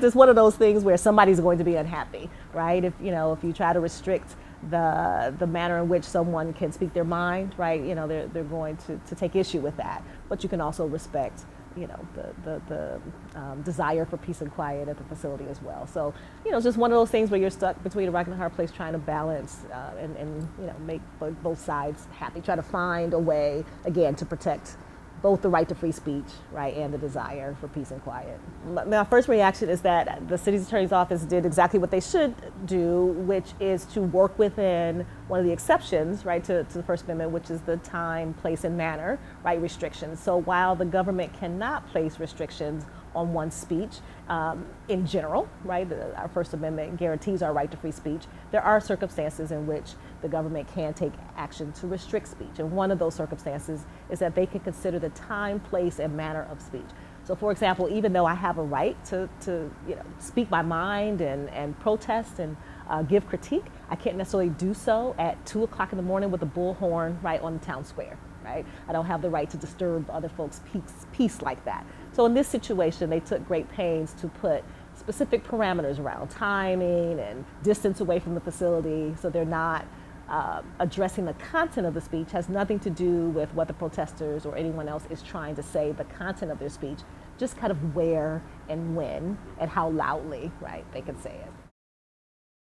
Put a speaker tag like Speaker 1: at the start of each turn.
Speaker 1: it's one of those things where somebody's going to be unhappy, right? If you try to restrict the manner in which someone can speak their mind, right? They're going to take issue with that. But you can also respect the desire for peace and quiet at the facility as well. So, it's just one of those things where you're stuck between a rock and a hard place trying to balance and make both sides happy. Try to find a way, again, to protect both the right to free speech, right, and the desire for peace and quiet. My first reaction is that the city's attorney's office did exactly what they should do, which is to work within one of the exceptions, right, to the First Amendment, which is the time, place, and manner, right, restrictions. So while the government cannot place restrictions on one's speech in general, right, our First Amendment guarantees our right to free speech, there are circumstances in which the government can take action to restrict speech. And one of those circumstances is that they can consider the time, place, and manner of speech. So for example, even though I have a right to speak my mind and protest and give critique, I can't necessarily do so at 2 o'clock in the morning with a bullhorn right on the town square, right? I don't have the right to disturb other folks' peace like that. So in this situation, they took great pains to put specific parameters around timing and distance away from the facility, so they're not addressing the content of the speech. Has nothing to do with what the protesters or anyone else is trying to say, the content of their speech, just kind of where and when and how loudly, right, they can say it.